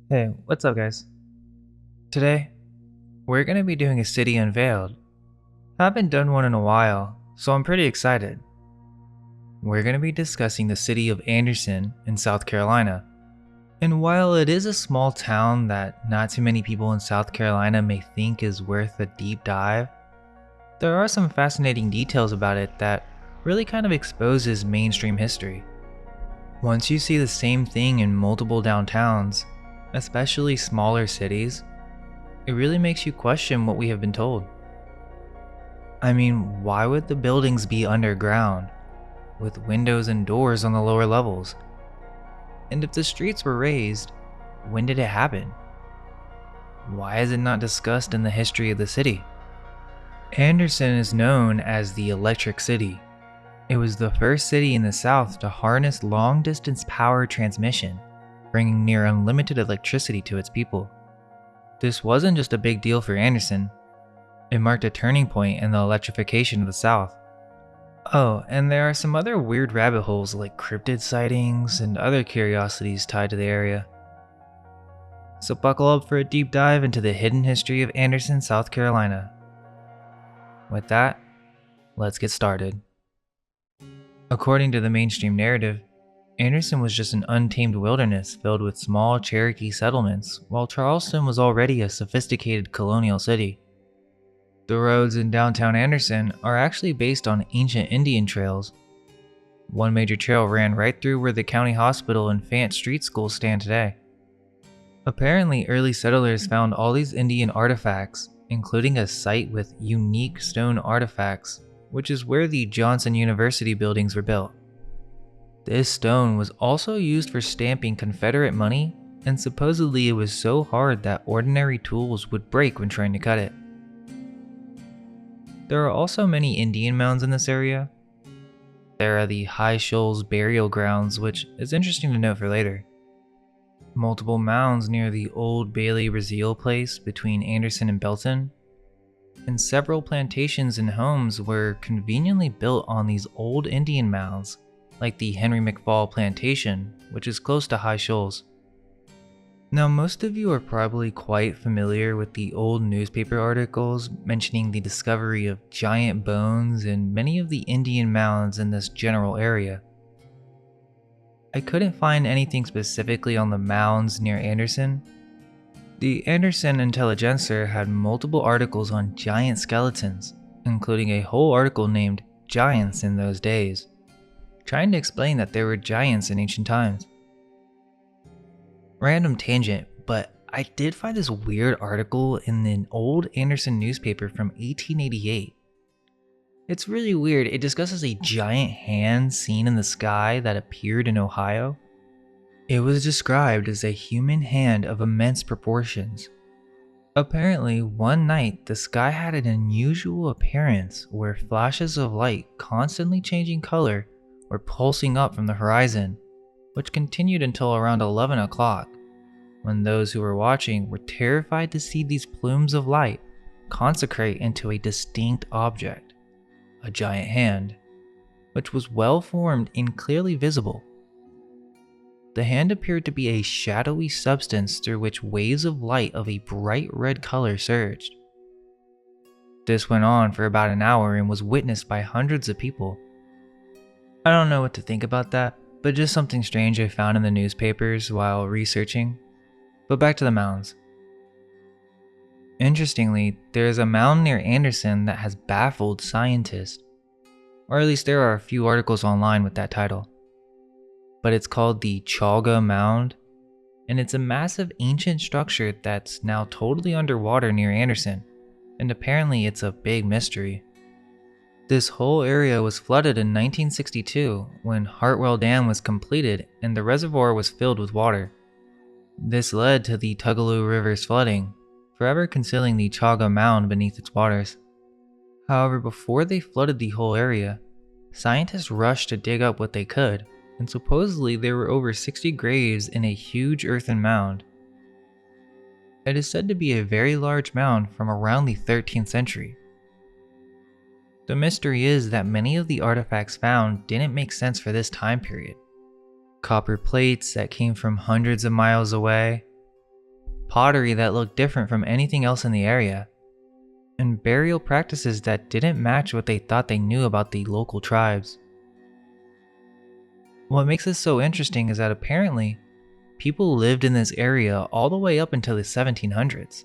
Hey, what's up, guys? Today, we're going to be doing a city unveiled. I haven't done one in a while, so I'm pretty excited. We're going to be discussing the city of Anderson in South Carolina. And while it is a small town that not too many people in South Carolina may think is worth a deep dive, there are some fascinating details about it that really kind of exposes mainstream history. Once you see the same thing in multiple downtowns, especially smaller cities, it really makes you question what we have been told. I mean, why would the buildings be underground, with windows and doors on the lower levels? And if the streets were raised, when did it happen? Why is it not discussed in the history of the city? Anderson is known as the Electric City. It was the first city in the South to harness long-distance power transmission, bringing near unlimited electricity to its people. This wasn't just a big deal for Anderson. It marked a turning point in the electrification of the South. Oh, and there are some other weird rabbit holes like cryptid sightings and other curiosities tied to the area. So buckle up for a deep dive into the hidden history of Anderson, South Carolina. With that, let's get started. According to the mainstream narrative, Anderson was just an untamed wilderness filled with small Cherokee settlements, while Charleston was already a sophisticated colonial city. The roads in downtown Anderson are actually based on ancient Indian trails. One major trail ran right through where the county hospital and Fant Street School stand today. Apparently, early settlers found all these Indian artifacts, including a site with unique stone artifacts, which is where the Johnson University buildings were built. This stone was also used for stamping Confederate money, and supposedly it was so hard that ordinary tools would break when trying to cut it. There are also many Indian mounds in this area. There are the High Shoals burial grounds, which is interesting to note for later. Multiple mounds near the old Bailey Brazil place between Anderson and Belton, and several plantations and homes were conveniently built on these old Indian mounds, like the Henry McFall Plantation, which is close to High Shoals. Now, most of you are probably quite familiar with the old newspaper articles mentioning the discovery of giant bones in many of the Indian mounds in this general area. I couldn't find anything specifically on the mounds near Anderson. The Anderson Intelligencer had multiple articles on giant skeletons, including a whole article named Giants in Those Days, trying to explain that there were giants in ancient times. Random tangent, but I did find this weird article in an old Anderson newspaper from 1888. It's really weird. It discusses a giant hand seen in the sky that appeared in Ohio. It was described as a human hand of immense proportions. Apparently, one night the sky had an unusual appearance where flashes of light constantly changing color were pulsing up from the horizon, which continued until around 11 o'clock, when those who were watching were terrified to see these plumes of light consecrate into a distinct object, a giant hand, which was well formed and clearly visible. The hand appeared to be a shadowy substance through which waves of light of a bright red color surged. This went on for about an hour and was witnessed by hundreds of people. I don't know what to think about that, but just something strange I found in the newspapers while researching. But back to the mounds. Interestingly, there is a mound near Anderson that has baffled scientists, or at least there are a few articles online with that title. But it's called the Chiquola Mound, and it's a massive ancient structure that's now totally underwater near Anderson, and apparently it's a big mystery. This whole area was flooded in 1962 when Hartwell Dam was completed and the reservoir was filled with water. This led to the Tugaloo River's flooding, forever concealing the Chiquola Mound beneath its waters. However, before they flooded the whole area, scientists rushed to dig up what they could, and supposedly there were over 60 graves in a huge earthen mound. It is said to be a very large mound from around the 13th century. The mystery is that many of the artifacts found didn't make sense for this time period. Copper plates that came from hundreds of miles away, pottery that looked different from anything else in the area, and burial practices that didn't match what they thought they knew about the local tribes. What makes this so interesting is that apparently, people lived in this area all the way up until the 1700s.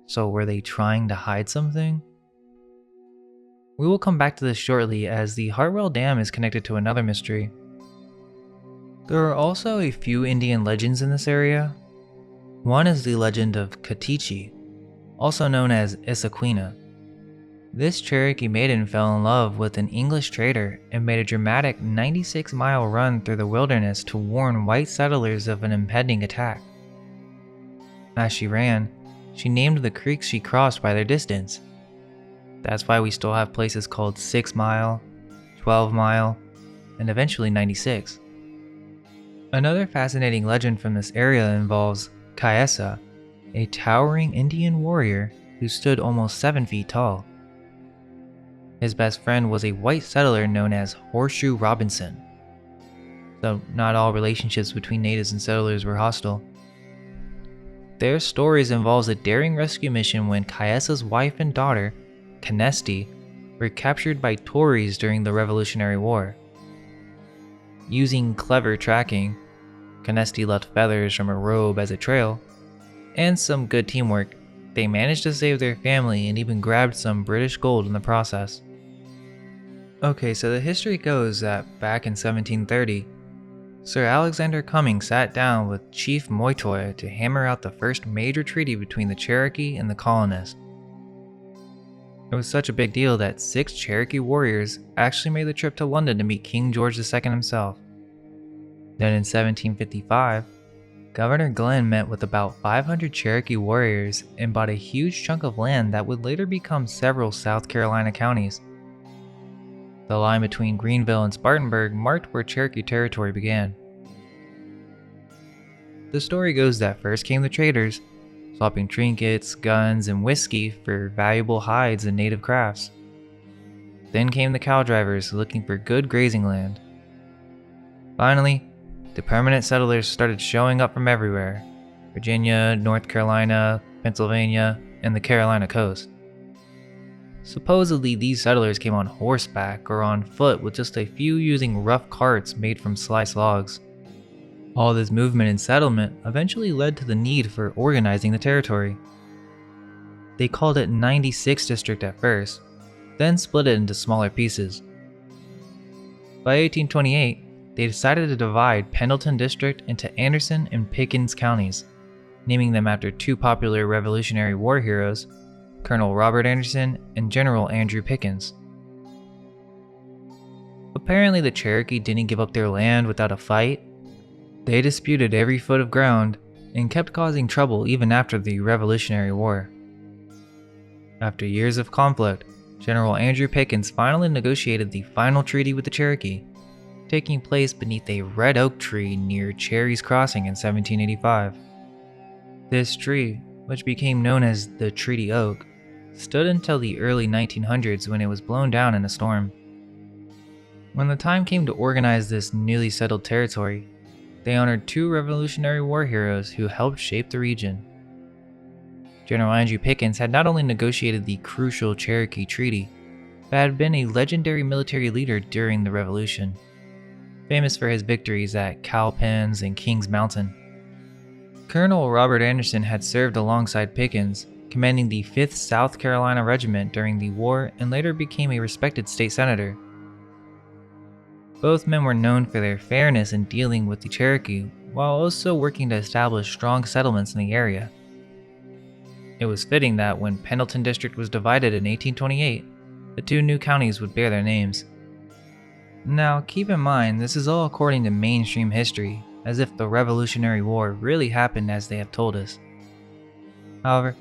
So were they trying to hide something? We will come back to this shortly, as the Hartwell Dam is connected to another mystery. There are also a few Indian legends in this area. One is the legend of Katichi, also known as Issaquina. This Cherokee maiden fell in love with an English trader and made a dramatic 96-mile run through the wilderness to warn white settlers of an impending attack. As she ran, she named the creeks she crossed by their distance. That's why we still have places called 6 Mile, 12 Mile, and eventually 96. Another fascinating legend from this area involves Kaesa, a towering Indian warrior who stood almost 7 feet tall. His best friend was a white settler known as Horseshoe Robinson. Though not all relationships between natives and settlers were hostile. Their stories involves a daring rescue mission when Kaesa's wife and daughter, Canesti, were captured by Tories during the Revolutionary War. Using clever tracking, Canesti left feathers from a robe as a trail, and some good teamwork, they managed to save their family and even grabbed some British gold in the process. Okay, so the history goes that back in 1730, Sir Alexander Cumming sat down with Chief Moytoy to hammer out the first major treaty between the Cherokee and the colonists. It was such a big deal that 6 Cherokee warriors actually made the trip to London to meet King George II himself. Then in 1755, Governor Glenn met with about 500 Cherokee warriors and bought a huge chunk of land that would later become several South Carolina counties. The line between Greenville and Spartanburg marked where Cherokee territory began. The story goes that first came the traders, swapping trinkets, guns, and whiskey for valuable hides and native crafts. Then came the cow drivers looking for good grazing land. Finally, the permanent settlers started showing up from everywhere: Virginia, North Carolina, Pennsylvania, and the Carolina coast. Supposedly, these settlers came on horseback or on foot, with just a few using rough carts made from sliced logs. All this movement and settlement eventually led to the need for organizing the territory. They called it 96th District at first, then split it into smaller pieces. By 1828, they decided to divide Pendleton District into Anderson and Pickens counties, naming them after 2 popular Revolutionary War heroes, Colonel Robert Anderson and General Andrew Pickens. Apparently, the Cherokee didn't give up their land without a fight. They disputed every foot of ground and kept causing trouble even after the Revolutionary War. After years of conflict, General Andrew Pickens finally negotiated the final treaty with the Cherokee, taking place beneath a red oak tree near Cherry's Crossing in 1785. This tree, which became known as the Treaty Oak, stood until the early 1900s when it was blown down in a storm. When the time came to organize this newly settled territory, they honored 2 Revolutionary War heroes who helped shape the region. General Andrew Pickens had not only negotiated the crucial Cherokee Treaty, but had been a legendary military leader during the Revolution, famous for his victories at Cowpens and Kings Mountain. Colonel Robert Anderson had served alongside Pickens, commanding the 5th South Carolina Regiment during the war and later became a respected state senator. Both men were known for their fairness in dealing with the Cherokee, while also working to establish strong settlements in the area. It was fitting that when Pendleton District was divided in 1828, the 2 new counties would bear their names. Now, keep in mind, this is all according to mainstream history, as if the Revolutionary War really happened as they have told us. However,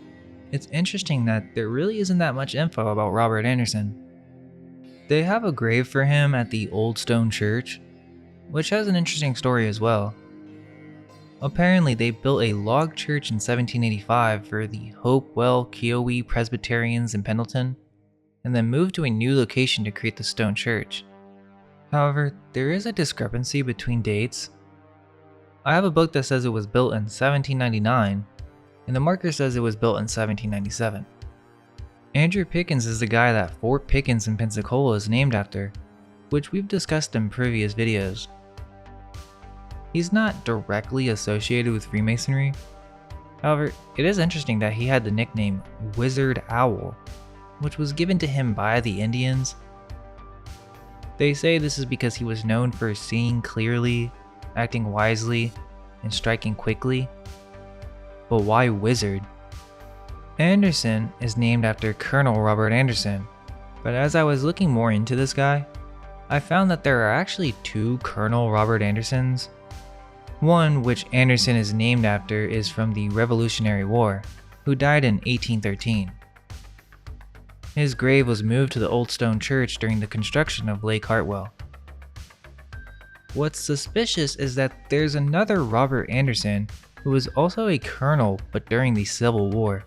it's interesting that there really isn't that much info about Robert Anderson. They have a grave for him at the Old Stone Church, which has an interesting story as well. Apparently, they built a log church in 1785 for the Hopewell Kiowa Presbyterians in Pendleton, and then moved to a new location to create the stone church. However, there is a discrepancy between dates. I have a book that says it was built in 1799, and the marker says it was built in 1797. Andrew Pickens is the guy that Fort Pickens in Pensacola is named after, which we've discussed in previous videos. He's not directly associated with Freemasonry. However, it is interesting that he had the nickname Wizard Owl, which was given to him by the Indians. They say this is because he was known for seeing clearly, acting wisely, and striking quickly. But why wizard? Anderson is named after Colonel Robert Anderson, but as I was looking more into this guy, I found that there are actually two Colonel Robert Andersons. One, which Anderson is named after, is from the Revolutionary War, who died in 1813. His grave was moved to the Old Stone Church during the construction of Lake Hartwell. What's suspicious is that there's another Robert Anderson who was also a colonel but during the Civil War.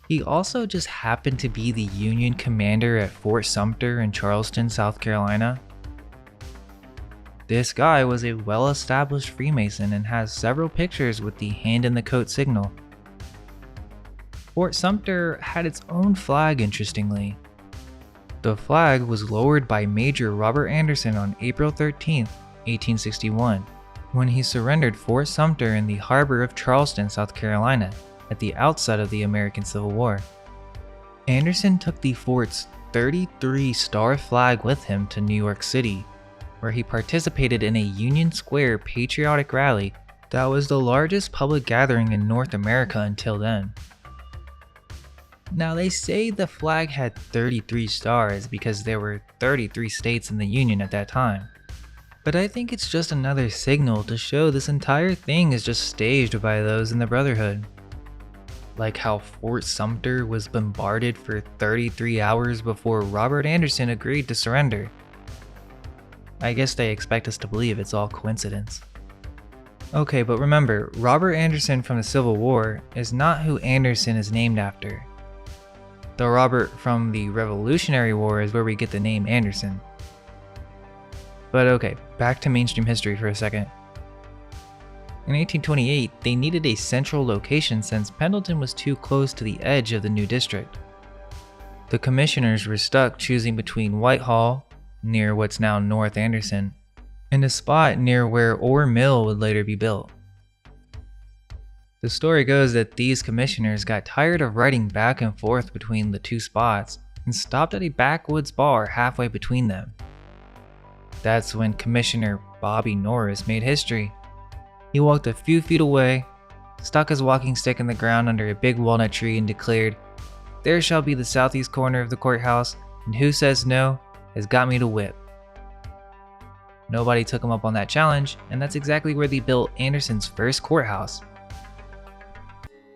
He also just happened to be the Union commander at Fort Sumter in Charleston, South Carolina. This guy was a well-established Freemason and has several pictures with the hand in the coat signal. Fort Sumter had its own flag, interestingly. The flag was lowered by Major Robert Anderson on April 13, 1861, when he surrendered Fort Sumter in the harbor of Charleston, South Carolina, at the outset of the American Civil War. Anderson took the fort's 33-star flag with him to New York City, where he participated in a Union Square patriotic rally that was the largest public gathering in North America until then. Now they say the flag had 33 stars because there were 33 states in the Union at that time. But I think it's just another signal to show this entire thing is just staged by those in the Brotherhood. Like how Fort Sumter was bombarded for 33 hours before Robert Anderson agreed to surrender. I guess they expect us to believe it's all coincidence. Okay, but remember, Robert Anderson from the Civil War is not who Anderson is named after. The Robert from the Revolutionary War is where we get the name Anderson. But okay, back to mainstream history for a second. In 1828, they needed a central location since Pendleton was too close to the edge of the new district. The commissioners were stuck choosing between Whitehall, near what's now North Anderson, and a spot near where Ore Mill would later be built. The story goes that these commissioners got tired of riding back and forth between the two spots and stopped at a backwoods bar halfway between them. That's when Commissioner Bobby Norris made history. He walked a few feet away, stuck his walking stick in the ground under a big walnut tree and declared, "There shall be the southeast corner of the courthouse, and who says no has got me to whip." Nobody took him up on that challenge, and that's exactly where they built Anderson's first courthouse.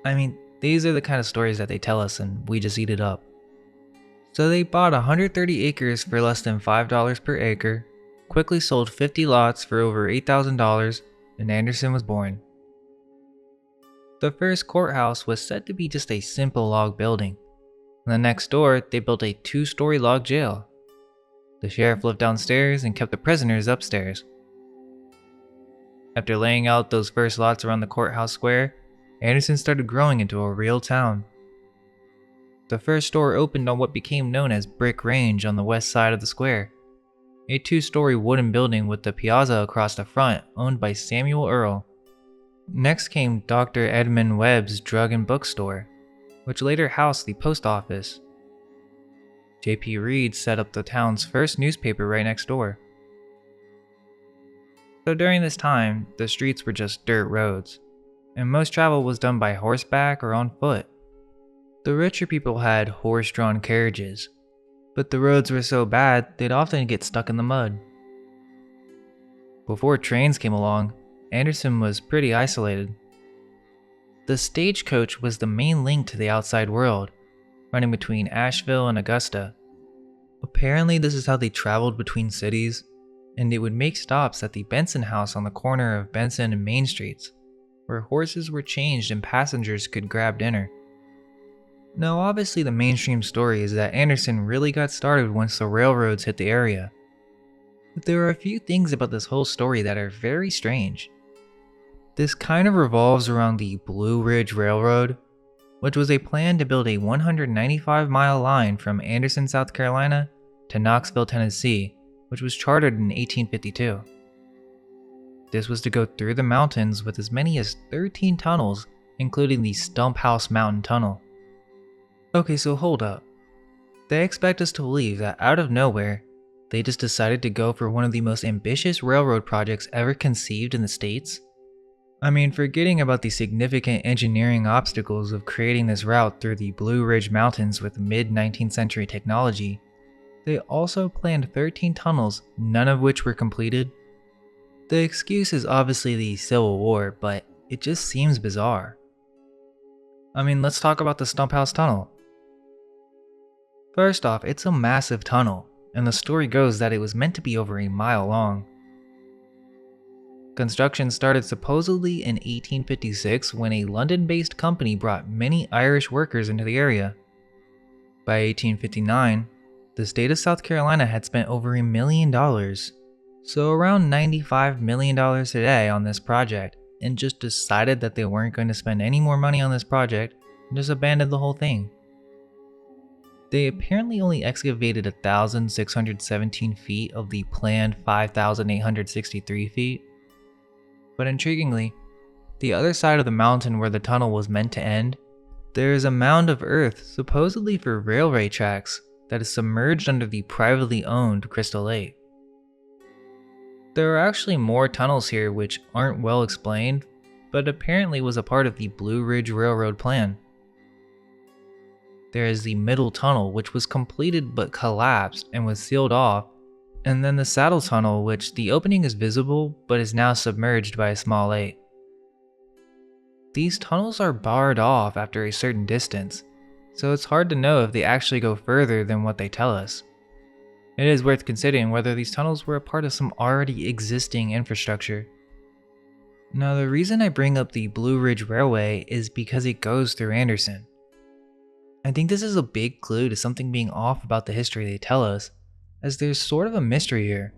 I mean, these are the kind of stories that they tell us and we just eat it up. So they bought 130 acres for less than $5 per acre, quickly sold 50 lots for over $8,000, and Anderson was born. The first courthouse was said to be just a simple log building. And then next door, they built a 2-story log jail. The sheriff lived downstairs and kept the prisoners upstairs. After laying out those first lots around the courthouse square, Anderson started growing into a real town. The first store opened on what became known as Brick Range on the west side of the square, a 2-story wooden building with the piazza across the front owned by Samuel Earle. Next came Dr. Edmund Webb's Drug and Bookstore, which later housed the post office. J.P. Reed set up the town's first newspaper right next door. So during this time, the streets were just dirt roads, and most travel was done by horseback or on foot. The richer people had horse-drawn carriages, but the roads were so bad they'd often get stuck in the mud. Before trains came along, Anderson was pretty isolated. The stagecoach was the main link to the outside world, running between Asheville and Augusta. Apparently this is how they traveled between cities, and it would make stops at the Benson House on the corner of Benson and Main Streets. where horses were changed and passengers could grab dinner. Now, obviously, the mainstream story is that Anderson really got started once the railroads hit the area. But there are a few things about this whole story that are very strange. This kind of revolves around the Blue Ridge Railroad, which was a plan to build a 195-mile line from Anderson, South Carolina to Knoxville, Tennessee, which was chartered in 1852. This was to go through the mountains with as many as 13 tunnels, including the Stump House Mountain Tunnel. Okay, so hold up. They expect us to believe that out of nowhere, they just decided to go for one of the most ambitious railroad projects ever conceived in the States? I mean, forgetting about the significant engineering obstacles of creating this route through the Blue Ridge Mountains with mid-19th century technology, they also planned 13 tunnels, none of which were completed. The excuse is obviously the Civil War, but it just seems bizarre. I mean, let's talk about the Stump House Tunnel. First off, it's a massive tunnel, and the story goes that it was meant to be over a mile long. Construction started supposedly in 1856 when a London-based company brought many Irish workers into the area. By 1859, the state of South Carolina had spent over $1 million, so around $95 million today on this project, and just decided that they weren't going to spend any more money on this project and just abandoned the whole thing. They apparently only excavated 1,617 feet of the planned 5,863 feet. But intriguingly, the other side of the mountain where the tunnel was meant to end, there is a mound of earth supposedly for railway tracks that is submerged under the privately owned Crystal Lake. There are actually more tunnels here which aren't well explained, but apparently was a part of the Blue Ridge Railroad plan. There is the middle tunnel which was completed but collapsed and was sealed off, and then the saddle tunnel which the opening is visible but is now submerged by a small lake. These tunnels are barred off after a certain distance, so it's hard to know if they actually go further than what they tell us. It is worth considering whether these tunnels were a part of some already existing infrastructure. Now, the reason I bring up the Blue Ridge Railway is because it goes through Anderson. I think this is a big clue to something being off about the history they tell us, as there's sort of a mystery here.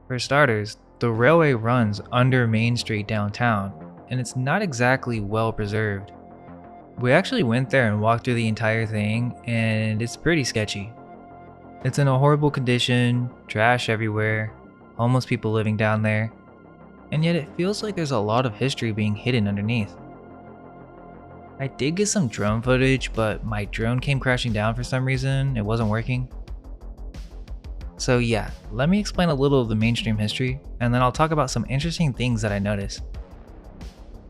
For starters, the railway runs under Main Street downtown, and it's not exactly well preserved. We actually went there and walked through the entire thing, and it's pretty sketchy. It's in a horrible condition, trash everywhere, homeless people living down there, and yet it feels like there's a lot of history being hidden underneath. I did get some drone footage, but my drone came crashing down for some reason. It wasn't working. So yeah, let me explain a little of the mainstream history, and then I'll talk about some interesting things that I noticed.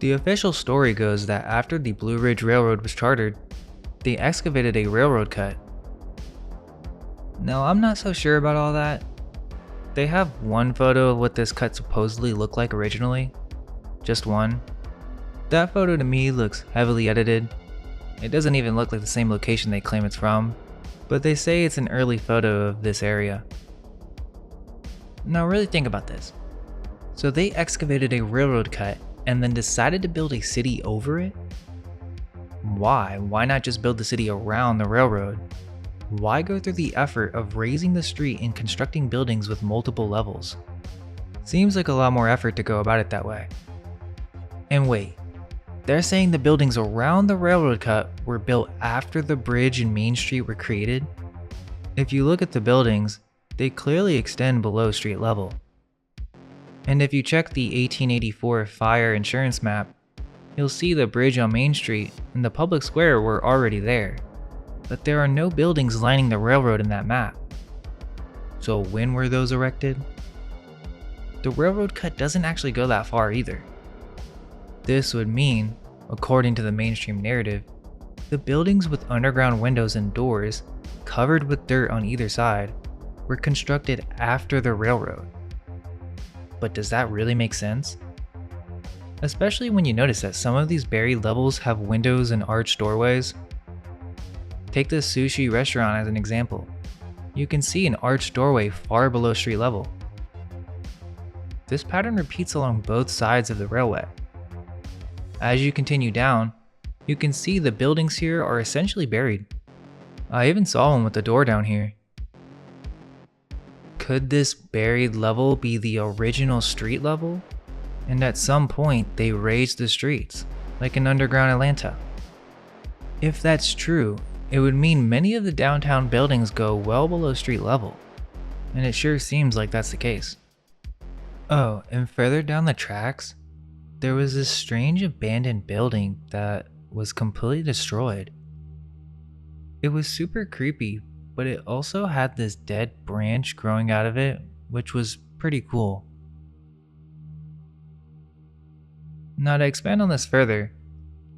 The official story goes that after the Blue Ridge Railroad was chartered, they excavated a railroad cut. Now, I'm not so sure about all that. They have one photo of what this cut supposedly looked like originally. Just one. That photo to me looks heavily edited. It doesn't even look like the same location they claim it's from, but they say it's an early photo of this area. Now really think about this. So they excavated a railroad cut and then decided to build a city over it? Why? Why not just build the city around the railroad? Why go through the effort of raising the street and constructing buildings with multiple levels? Seems like a lot more effort to go about it that way. And wait, they're saying the buildings around the railroad cut were built after the bridge and Main Street were created? If you look at the buildings, they clearly extend below street level. And if you check the 1884 fire insurance map, you'll see the bridge on Main Street and the public square were already there, but there are no buildings lining the railroad in that map. So when were those erected? The railroad cut doesn't actually go that far either. This would mean, according to the mainstream narrative, the buildings with underground windows and doors, covered with dirt on either side, were constructed after the railroad. But does that really make sense? Especially when you notice that some of these buried levels have windows and arched doorways. Take this sushi restaurant as an example. You can see an arched doorway far below street level. this pattern repeats along both sides of the railway. As you continue down, you can see the buildings here are essentially buried. I even saw one with a door down here. Could this buried level be the original street level? And at some point they raised the streets, like in underground Atlanta. If that's true, it would mean many of the downtown buildings go well below street level, and it sure seems like that's the case. Oh, and further down the tracks, there was this strange abandoned building that was completely destroyed. It was super creepy, but it also had this dead branch growing out of it, which was pretty cool. Now to expand on this further,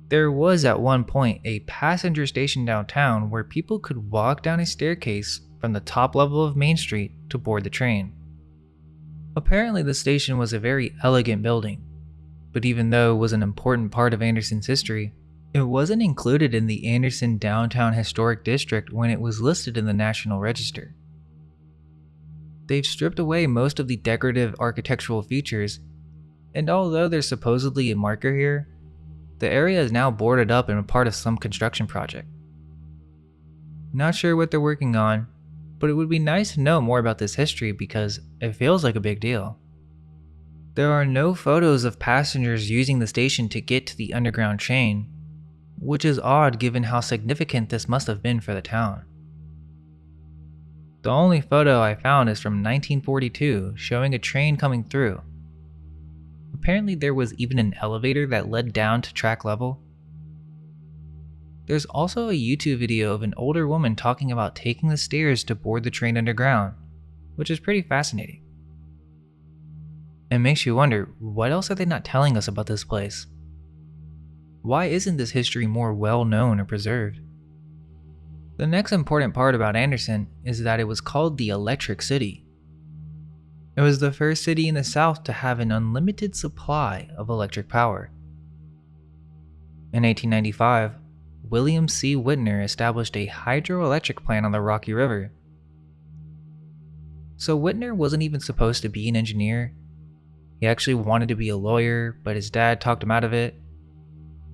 there was at one point a passenger station downtown where people could walk down a staircase from the top level of Main Street to board the train. Apparently the station was a very elegant building, but even though it was an important part of Anderson's history, it wasn't included in the Anderson Downtown Historic District when it was listed in the National Register. They've stripped away most of the decorative architectural features, and although there's supposedly a marker here, the area is now boarded up and a part of some construction project. Not sure what they're working on, but it would be nice to know more about this history because it feels like a big deal. There are no photos of passengers using the station to get to the underground train, which is odd given how significant this must have been for the town. The only photo I found is from 1942 showing a train coming through. Apparently there was even an elevator that led down to track level. There's also a YouTube video of an older woman talking about taking the stairs to board the train underground, which is pretty fascinating. It makes you wonder, what else are they not telling us about this place? Why isn't this history more well known or preserved? The next important part about Anderson is that it was called the Electric City. It was the first city in the South to have an unlimited supply of electric power. In 1895, William C. Whitner established a hydroelectric plant on the Rocky River. So Whitner wasn't even supposed to be an engineer. He actually wanted to be a lawyer, but his dad talked him out of it.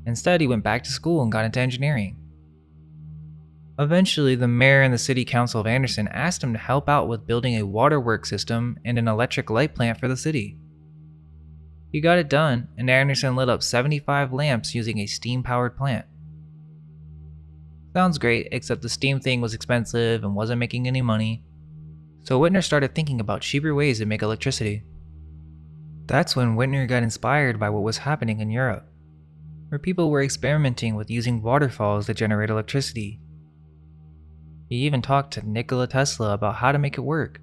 Instead, he went back to school and got into engineering. Eventually, the mayor and the city council of Anderson asked him to help out with building a waterworks system and an electric light plant for the city. He got it done, and Anderson lit up 75 lamps using a steam-powered plant. Sounds great, except the steam thing was expensive and wasn't making any money, so Whitner started thinking about cheaper ways to make electricity. That's when Whitner got inspired by what was happening in Europe, where people were experimenting with using waterfalls to generate electricity. He even talked to Nikola Tesla about how to make it work.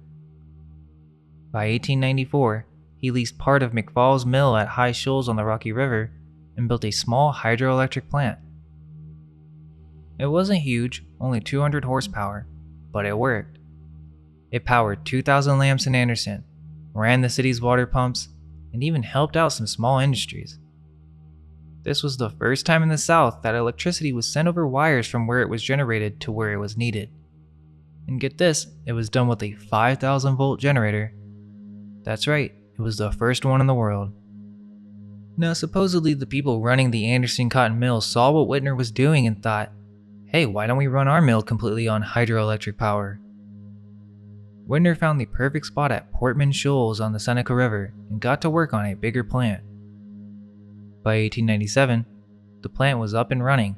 By 1894, he leased part of McFall's mill at High Shoals on the Rocky River and built a small hydroelectric plant. It wasn't huge, only 200 horsepower, but it worked. It powered 2,000 lamps in Anderson, ran the city's water pumps, and even helped out some small industries. This was the first time in the South that electricity was sent over wires from where it was generated to where it was needed. And get this, it was done with a 5,000 volt generator. That's right, it was the first one in the world. Now supposedly the people running the Anderson cotton mill saw what Whitner was doing and thought, hey, why don't we run our mill completely on hydroelectric power? Whitner found the perfect spot at Portman Shoals on the Seneca River and got to work on a bigger plant. By 1897, the plant was up and running,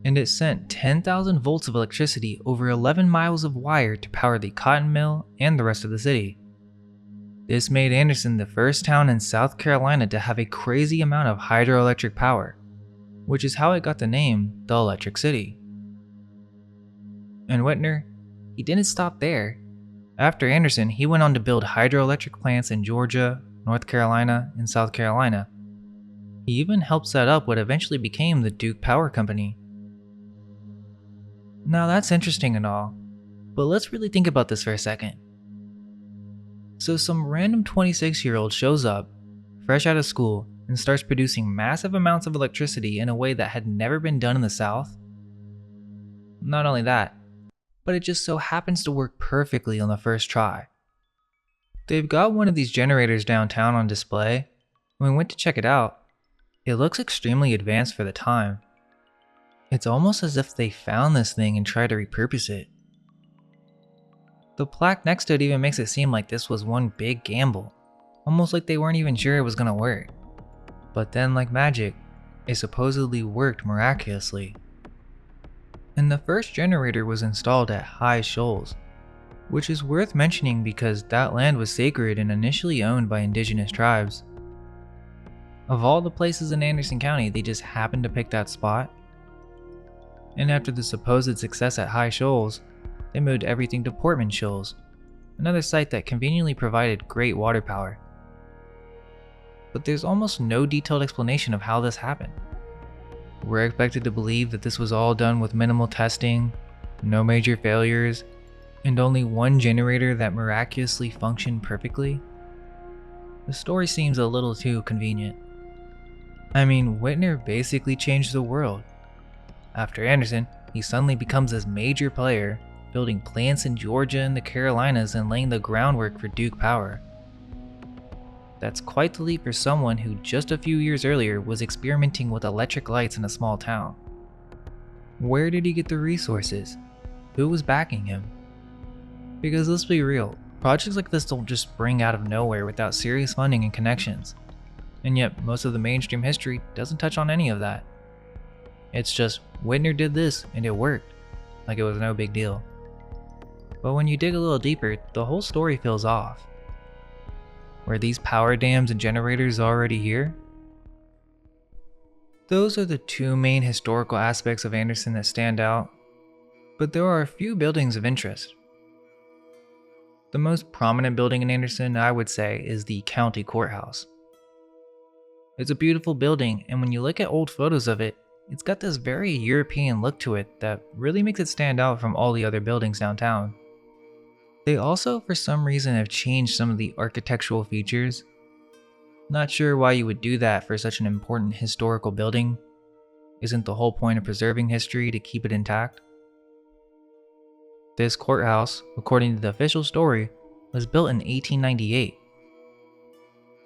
and it sent 10,000 volts of electricity over 11 miles of wire to power the cotton mill and the rest of the city. This made Anderson the first town in South Carolina to have a crazy amount of hydroelectric power, which is how it got the name the Electric City. And Whitner, he didn't stop there. After Anderson, he went on to build hydroelectric plants in Georgia, North Carolina, and South Carolina. He even helped set up what eventually became the Duke Power Company. Now that's interesting and all, but let's really think about this for a second. So some random 26-year-old shows up, fresh out of school, and starts producing massive amounts of electricity in a way that had never been done in the South? Not only that, but it just so happens to work perfectly on the first try. They've got one of these generators downtown on display. When we went to check it out, it looks extremely advanced for the time. It's almost as if they found this thing and tried to repurpose it. The plaque next to it even makes it seem like this was one big gamble, almost like they weren't even sure it was gonna work. But then, like magic, it supposedly worked miraculously. And the first generator was installed at High Shoals, which is worth mentioning because that land was sacred and initially owned by indigenous tribes. Of all the places in Anderson County, they just happened to pick that spot. And after the supposed success at High Shoals, they moved everything to Portman Shoals, another site that conveniently provided great water power. But there's almost no detailed explanation of how this happened. We're expected to believe that this was all done with minimal testing, no major failures, and only one generator that miraculously functioned perfectly. The story seems a little too convenient. I mean, Whitner basically changed the world. After Anderson, he suddenly becomes this major player, building plants in Georgia and the Carolinas and laying the groundwork for Duke Power. That's quite the leap for someone who just a few years earlier was experimenting with electric lights in a small town. Where did he get the resources? Who was backing him? Because let's be real, projects like this don't just spring out of nowhere without serious funding and connections. And yet most of the mainstream history doesn't touch on any of that. It's just, Whitner did this and it worked, like it was no big deal. But when you dig a little deeper, the whole story feels off. Were these power dams and generators already here? Those are the two main historical aspects of Anderson that stand out, but there are a few buildings of interest. The most prominent building in Anderson, I would say, is the County Courthouse. It's a beautiful building, and when you look at old photos of it, it's got this very European look to it that really makes it stand out from all the other buildings downtown. They also, for some reason, have changed some of the architectural features. Not sure why you would do that for such an important historical building. Isn't the whole point of preserving history to keep it intact? This courthouse, according to the official story, was built in 1898.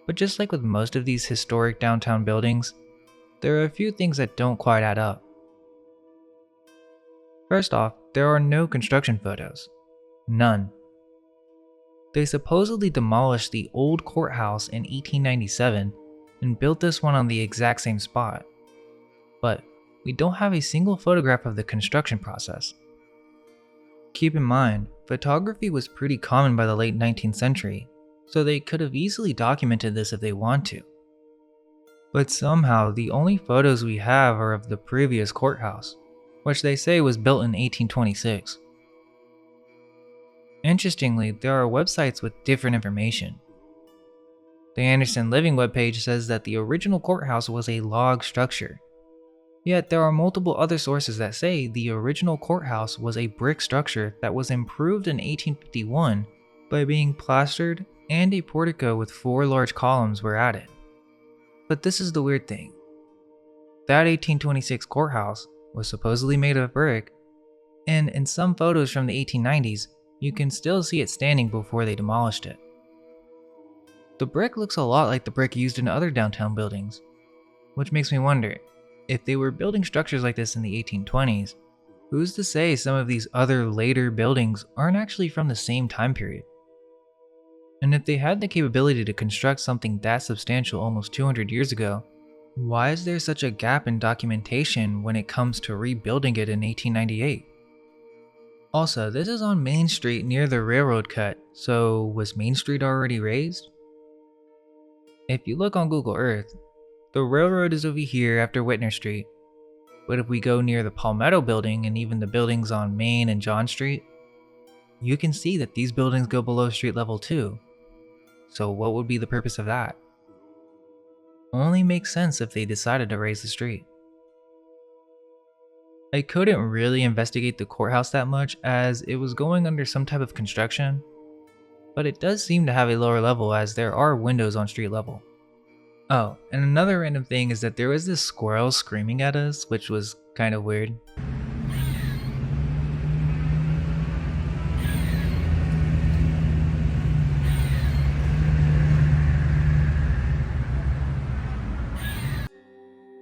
But just like with most of these historic downtown buildings, there are a few things that don't quite add up. First off, there are no construction photos. None. They supposedly demolished the old courthouse in 1897 and built this one on the exact same spot. But we don't have a single photograph of the construction process. Keep in mind, photography was pretty common by the late 19th century, so they could have easily documented this if they want to. But somehow, the only photos we have are of the previous courthouse, which they say was built in 1826. Interestingly, there are websites with different information. The Anderson Living webpage says that the original courthouse was a log structure. Yet there are multiple other sources that say the original courthouse was a brick structure that was improved in 1851 by being plastered, and a portico with 4 large columns were added. But this is the weird thing. That 1826 courthouse was supposedly made of brick, and in some photos from the 1890s, you can still see it standing before they demolished it. The brick looks a lot like the brick used in other downtown buildings, which makes me wonder, if they were building structures like this in the 1820s, who's to say some of these other later buildings aren't actually from the same time period? And if they had the capability to construct something that substantial almost 200 years ago, why is there such a gap in documentation when it comes to rebuilding it in 1898? Also, this is on Main Street near the railroad cut, so was Main Street already raised? If you look on Google Earth, the railroad is over here after Whitner Street, but if we go near the Palmetto building and even the buildings on Main and John Street, you can see that these buildings go below street level too. So what would be the purpose of that? Only makes sense if they decided to raise the street. I couldn't really investigate the courthouse that much as it was going under some type of construction, but it does seem to have a lower level as there are windows on street level. Oh, and another random thing is that there was this squirrel screaming at us, which was kind of weird.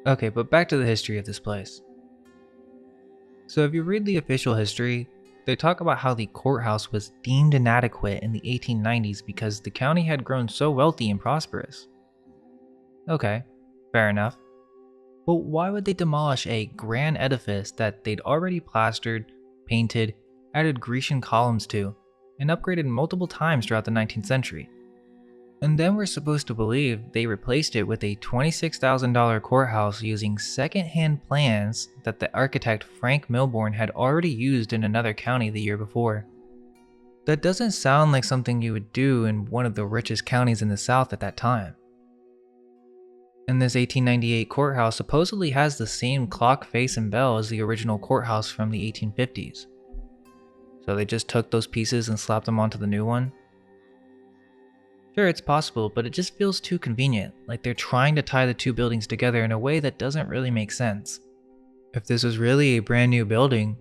Okay, but back to the history of this place. So if you read the official history, they talk about how the courthouse was deemed inadequate in the 1890s because the county had grown so wealthy and prosperous. Okay, fair enough. But why would they demolish a grand edifice that they'd already plastered, painted, added Grecian columns to, and upgraded multiple times throughout the 19th century? And then we're supposed to believe they replaced it with a $26,000 courthouse using second-hand plans that the architect Frank Milbourne had already used in another county the year before. That doesn't sound like something you would do in one of the richest counties in the South at that time. And this 1898 courthouse supposedly has the same clock face and bell as the original courthouse from the 1850s. So they just took those pieces and slapped them onto the new one? Sure, it's possible, but it just feels too convenient, like they're trying to tie the two buildings together in a way that doesn't really make sense. If this was really a brand new building,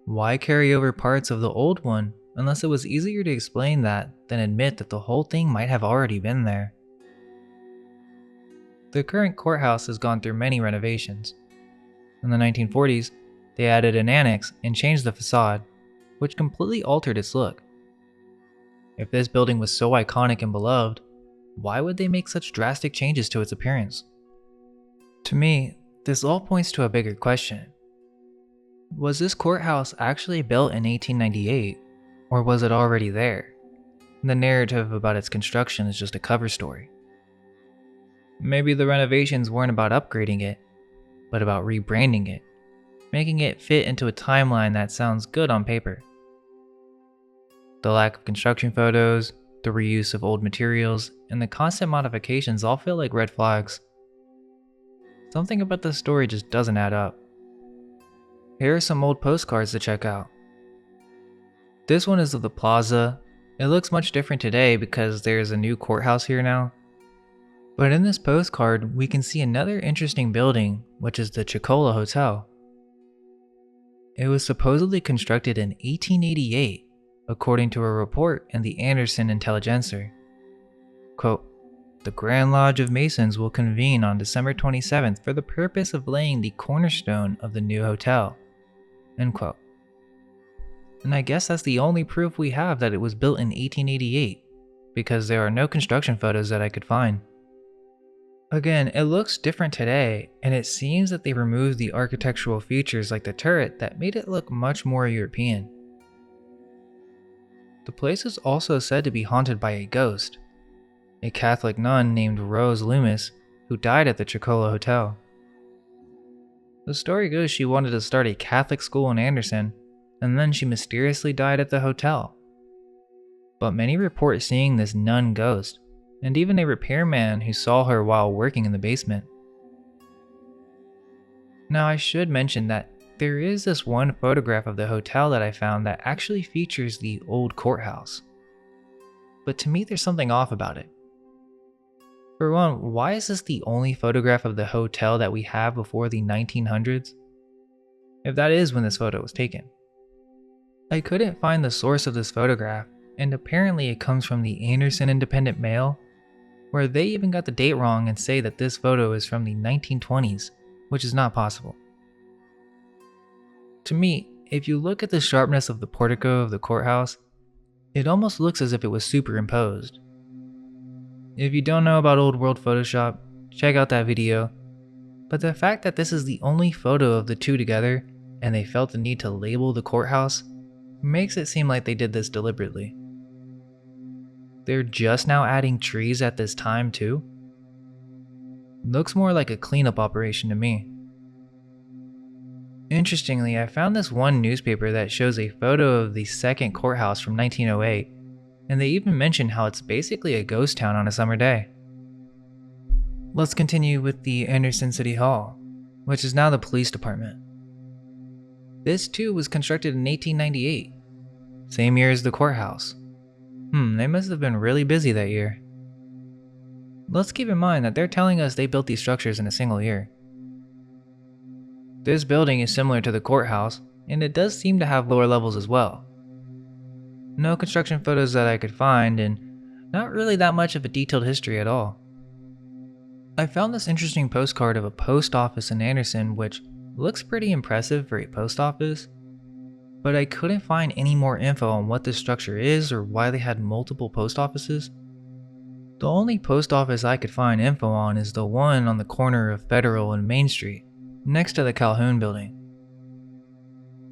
why carry over parts of the old one unless it was easier to explain that than admit that the whole thing might have already been there? The current courthouse has gone through many renovations. In the 1940s, they added an annex and changed the facade, which completely altered its look. If this building was so iconic and beloved, why would they make such drastic changes to its appearance? To me, this all points to a bigger question. Was this courthouse actually built in 1898, or was it already there? The narrative about its construction is just a cover story. Maybe the renovations weren't about upgrading it, but about rebranding it, making it fit into a timeline that sounds good on paper. The lack of construction photos, the reuse of old materials, and the constant modifications all feel like red flags. Something about the story just doesn't add up. Here are some old postcards to check out. This one is of the plaza. It looks much different today because there's a new courthouse here now. But in this postcard, we can see another interesting building, which is the Chiquola Hotel. It was supposedly constructed in 1888, according to a report in the Anderson Intelligencer. Quote, "The Grand Lodge of Masons will convene on December 27th for the purpose of laying the cornerstone of the new hotel." End quote. And I guess that's the only proof we have that it was built in 1888, because there are no construction photos that I could find. Again, it looks different today, and it seems that they removed the architectural features like the turret that made it look much more European. The place is also said to be haunted by a ghost, a Catholic nun named Rose Loomis, who died at the Chiquola Hotel. The story goes she wanted to start a Catholic school in Anderson, and then she mysteriously died at the hotel. But many report seeing this nun ghost, and even a repairman who saw her while working in the basement. Now I should mention that there is this one photograph of the hotel that I found that actually features the old courthouse. But to me there's something off about it. For one, why is this the only photograph of the hotel that we have before the 1900s? If that is when this photo was taken. I couldn't find the source of this photograph, and apparently it comes from the Anderson Independent Mail, where they even got the date wrong and say that this photo is from the 1920s, which is not possible. To me, if you look at the sharpness of the portico of the courthouse, it almost looks as if it was superimposed. If you don't know about old world Photoshop, check out that video, but the fact that this is the only photo of the two together and they felt the need to label the courthouse makes it seem like they did this deliberately. They're just now adding trees at this time too? Looks more like a cleanup operation to me. Interestingly, I found this one newspaper that shows a photo of the second courthouse from 1908, and they even mention how it's basically a ghost town on a summer day. Let's continue with the Anderson City Hall, which is now the police department. This too was constructed in 1898, same year as the courthouse. They must have been really busy that year. Let's keep in mind that they're telling us they built these structures in a single year. This building is similar to the courthouse, and it does seem to have lower levels as well. No construction photos that I could find, and not really that much of a detailed history at all. I found this interesting postcard of a post office in Anderson, which looks pretty impressive for a post office, but I couldn't find any more info on what this structure is or why they had multiple post offices. The only post office I could find info on is the one on the corner of Federal and Main Street, next to the Calhoun building.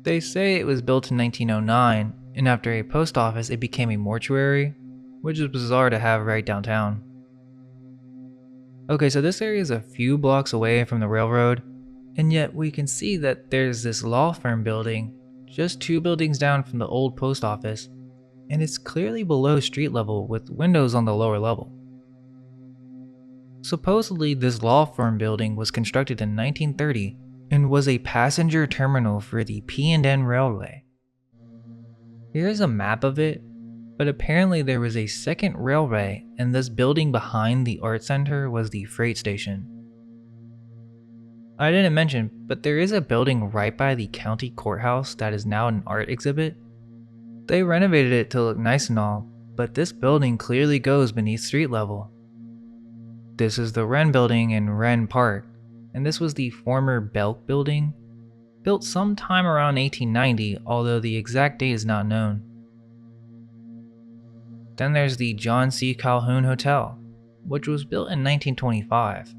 They say it was built in 1909, and after a post office it became a mortuary, which is bizarre to have right downtown. Okay, so this area is a few blocks away from the railroad, and yet we can see that there's this law firm building just 2 buildings down from the old post office, and it's clearly below street level with windows on the lower level. Supposedly, this law firm building was constructed in 1930 and was a passenger terminal for the P&N Railway. Here's a map of it, but apparently there was a second railway, and this building behind the art center was the freight station. I didn't mention, but there is a building right by the county courthouse that is now an art exhibit. They renovated it to look nice and all, but this building clearly goes beneath street level. This is the Wren building in Wren Park, and this was the former Belk building, built sometime around 1890, although the exact date is not known. Then there's the John C. Calhoun Hotel, which was built in 1925.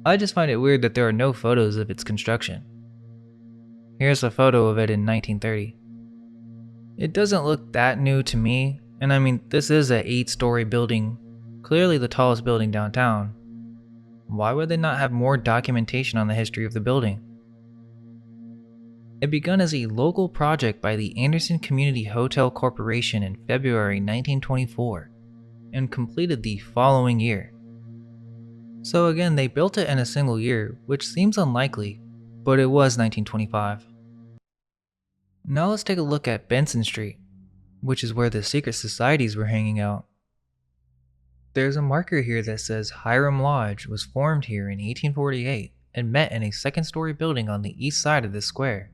I just find it weird that there are no photos of its construction. Here's a photo of it in 1930. It doesn't look that new to me, and I mean, this is an 8-story building, clearly the tallest building downtown. Why would they not have more documentation on the history of the building? It began as a local project by the Anderson Community Hotel Corporation in February 1924 and completed the following year. So again, they built it in a single year, which seems unlikely, but it was 1925. Now let's take a look at Benson Street, which is where the secret societies were hanging out. There's a marker here that says Hiram Lodge was formed here in 1848 and met in a 2nd-story building on the east side of this square.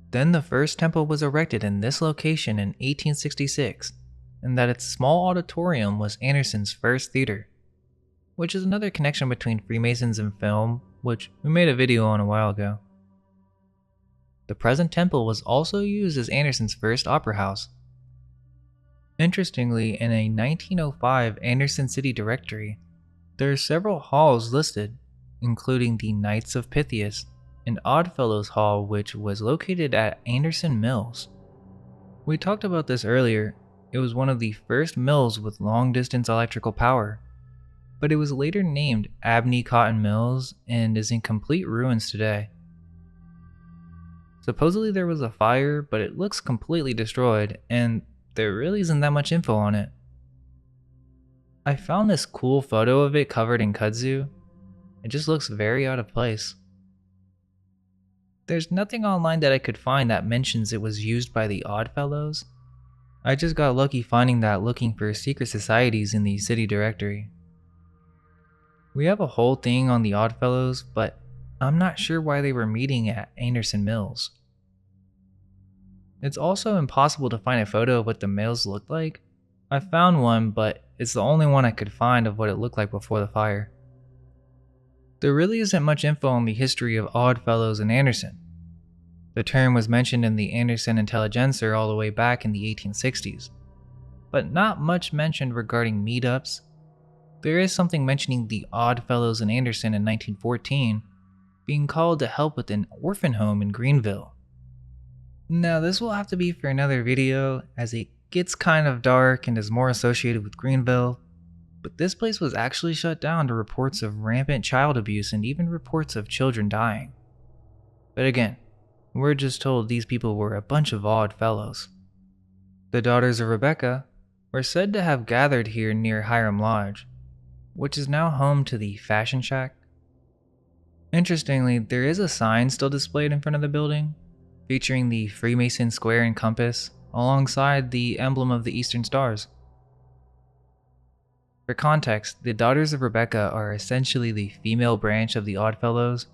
Then the first temple was erected in this location in 1866, and that its small auditorium was Anderson's first theater, which is another connection between Freemasons and film, which we made a video on a while ago. The present temple was also used as Anderson's first opera house. Interestingly, in a 1905 Anderson City Directory, there are several halls listed, including the Knights of Pythias and Oddfellows Hall, which was located at Anderson Mills. We talked about this earlier. It was one of the first mills with long-distance electrical power, but it was later named Abney Cotton Mills and is in complete ruins today. Supposedly there was a fire, but it looks completely destroyed, and there really isn't that much info on it. I found this cool photo of it covered in kudzu. It just looks very out of place. There's nothing online that I could find that mentions it was used by the Oddfellows. I just got lucky finding that looking for secret societies in the city directory. We have a whole thing on the Oddfellows, but I'm not sure why they were meeting at Anderson Mills. It's also impossible to find a photo of what the mills looked like. I found one, but it's the only one I could find of what it looked like before the fire. There really isn't much info on the history of Oddfellows in Anderson. The term was mentioned in the Anderson Intelligencer all the way back in the 1860s, but not much mentioned regarding meetups. There is something mentioning the Oddfellows in Anderson in 1914 being called to help with an orphan home in Greenville. Now this will have to be for another video, as it gets kind of dark and is more associated with Greenville, but this place was actually shut down to reports of rampant child abuse and even reports of children dying. But again, we're just told these people were a bunch of odd fellows. The daughters of Rebecca were said to have gathered here near Hiram Lodge, which is now home to the Fashion Shack. Interestingly, there is a sign still displayed in front of the building, featuring the Freemason square and compass alongside the emblem of the Eastern Stars. For context, the Daughters of Rebecca are essentially the female branch of the Oddfellows,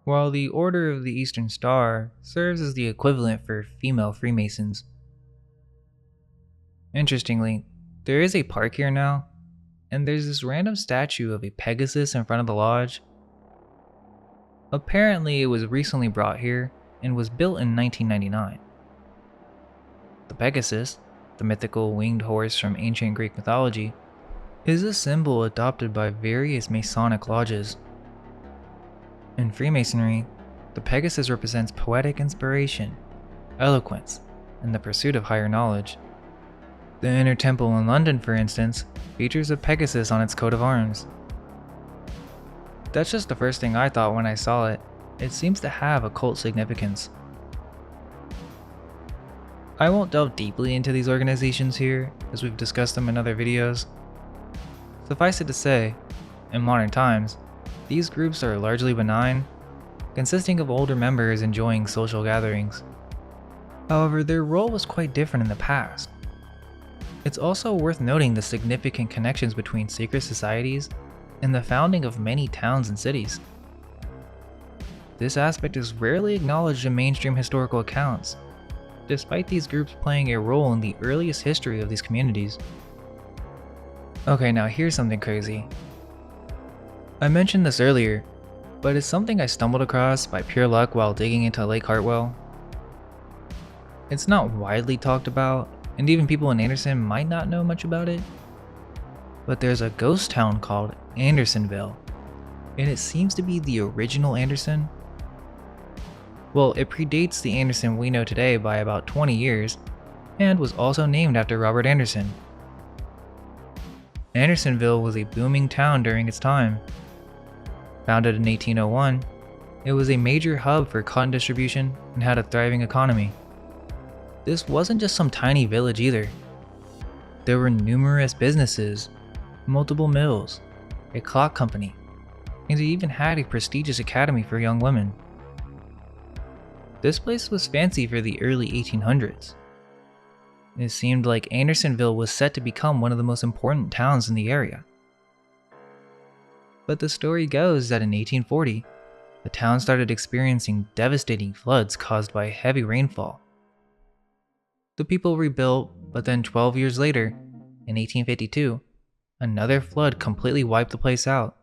while the Order of the Eastern Star serves as the equivalent for female Freemasons. Interestingly, there is a park here now, and there's this random statue of a Pegasus in front of the lodge. Apparently, it was recently brought here and was built in 1999. The Pegasus, the mythical winged horse from ancient Greek mythology, is a symbol adopted by various Masonic lodges. In Freemasonry, the Pegasus represents poetic inspiration, eloquence, and the pursuit of higher knowledge. The Inner Temple in London, for instance, features a Pegasus on its coat of arms. That's just the first thing I thought when I saw it. It seems to have a cult significance. I won't delve deeply into these organizations here, as we've discussed them in other videos. Suffice it to say, in modern times, these groups are largely benign, consisting of older members enjoying social gatherings. However, their role was quite different in the past. It's also worth noting the significant connections between secret societies and the founding of many towns and cities. This aspect is rarely acknowledged in mainstream historical accounts, despite these groups playing a role in the earliest history of these communities. Okay, now here's something crazy. I mentioned this earlier, but it's something I stumbled across by pure luck while digging into Lake Hartwell. It's not widely talked about, and even people in Anderson might not know much about it, but there's a ghost town called Andersonville, and it seems to be the original Anderson. Well, it predates the Anderson we know today by about 20 years, and was also named after Robert Anderson. Andersonville was a booming town during its time. Founded in 1801, it was a major hub for cotton distribution and had a thriving economy. This wasn't just some tiny village either. There were numerous businesses, multiple mills, a clock company, and it even had a prestigious academy for young women. This place was fancy for the early 1800s. It seemed like Andersonville was set to become one of the most important towns in the area. But the story goes that in 1840, the town started experiencing devastating floods caused by heavy rainfall. The people rebuilt, but then 12 years later, in 1852, another flood completely wiped the place out.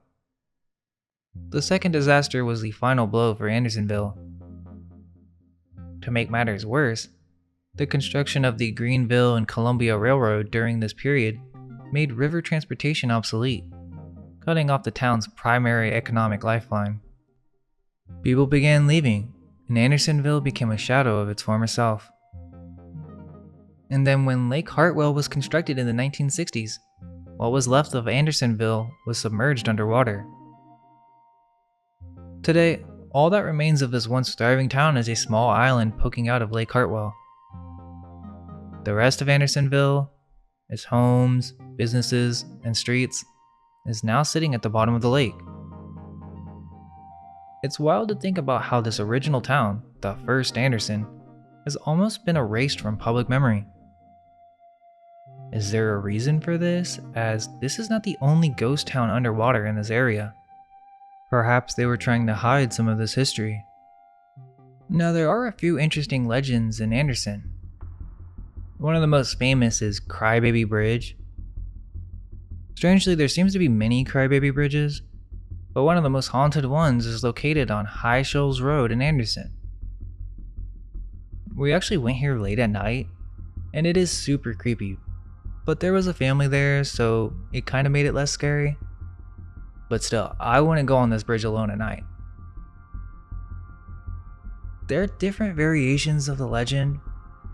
The second disaster was the final blow for Andersonville. To make matters worse, the construction of the Greenville and Columbia Railroad during this period made river transportation obsolete, cutting off the town's primary economic lifeline. People began leaving, and Andersonville became a shadow of its former self. And then when Lake Hartwell was constructed in the 1960s, what was left of Andersonville was submerged underwater. Today, all that remains of this once thriving town is a small island poking out of Lake Hartwell. The rest of Andersonville, its homes, businesses, and streets, is now sitting at the bottom of the lake. It's wild to think about how this original town, the first Anderson, has almost been erased from public memory. Is there a reason for this, as this is not the only ghost town underwater in this area? Perhaps they were trying to hide some of this history. Now, there are a few interesting legends in Anderson. One of the most famous is Crybaby Bridge. Strangely, there seems to be many Crybaby Bridges, but one of the most haunted ones is located on High Shoals Road in Anderson. We actually went here late at night, and it is super creepy, but there was a family there, so it kind of made it less scary. But still, I wouldn't go on this bridge alone at night. There are different variations of the legend,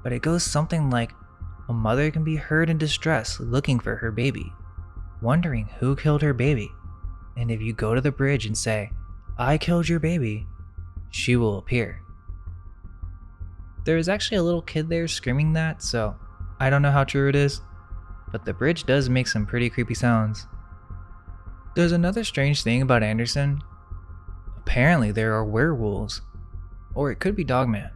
but it goes something like a mother can be heard in distress looking for her baby, wondering who killed her baby, and if you go to the bridge and say, "I killed your baby," she will appear. There is actually a little kid there screaming that, so I don't know how true it is, but the bridge does make some pretty creepy sounds. There's another strange thing about Anderson. Apparently there are werewolves, or it could be Dogman.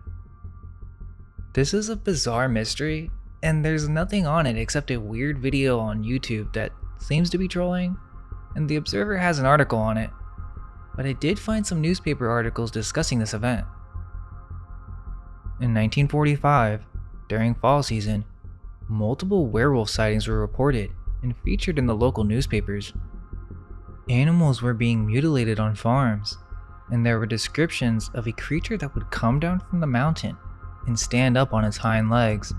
This is a bizarre mystery, and there's nothing on it except a weird video on YouTube that seems to be trolling, and the Observer has an article on it, but I did find some newspaper articles discussing this event. In 1945, during fall season, multiple werewolf sightings were reported and featured in the local newspapers. Animals were being mutilated on farms, and there were descriptions of a creature that would come down from the mountain and stand up on its hind legs.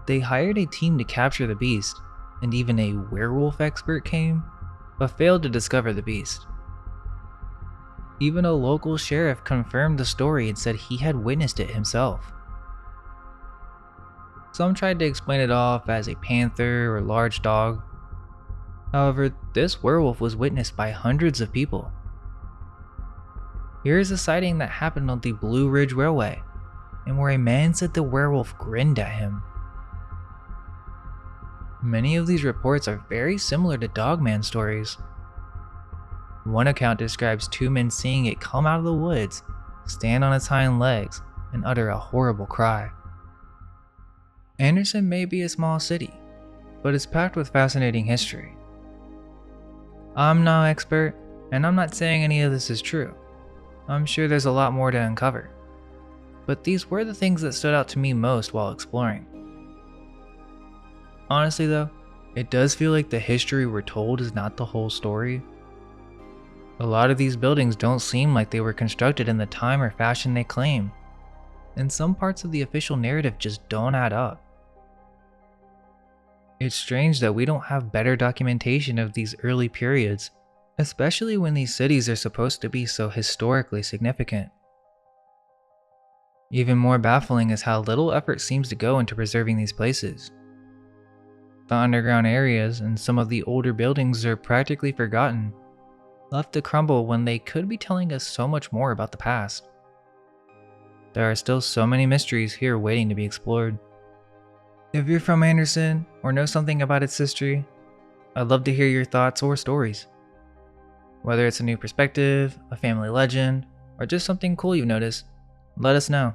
They hired a team to capture the beast, and even a werewolf expert came, but failed to discover the beast. Even a local sheriff confirmed the story and said he had witnessed it himself. Some tried to explain it off as a panther or large dog. However, this werewolf was witnessed by hundreds of people. Here is a sighting that happened on the Blue Ridge Railway, and where a man said the werewolf grinned at him. Many of these reports are very similar to Dogman stories. One account describes two men seeing it come out of the woods, stand on its hind legs, and utter a horrible cry. Anderson may be a small city, but it's packed with fascinating history. I'm no expert, and I'm not saying any of this is true. I'm sure there's a lot more to uncover. But these were the things that stood out to me most while exploring. Honestly though, it does feel like the history we're told is not the whole story. A lot of these buildings don't seem like they were constructed in the time or fashion they claim, and some parts of the official narrative just don't add up. It's strange that we don't have better documentation of these early periods, especially when these cities are supposed to be so historically significant. Even more baffling is how little effort seems to go into preserving these places. The underground areas and some of the older buildings are practically forgotten, left to crumble when they could be telling us so much more about the past. There are still so many mysteries here waiting to be explored. If you're from Anderson or know something about its history, I'd love to hear your thoughts or stories. Whether it's a new perspective, a family legend, or just something cool you've noticed, let us know.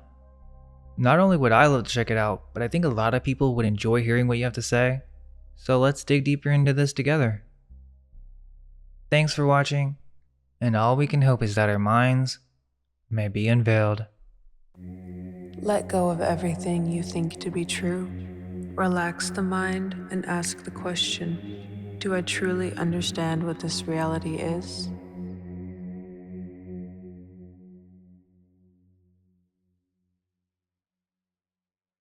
Not only would I love to check it out, but I think a lot of people would enjoy hearing what you have to say, so let's dig deeper into this together. Thanks for watching, and all we can hope is that our minds may be unveiled. Let go of everything you think to be true. Relax the mind and ask the question, do I truly understand what this reality is?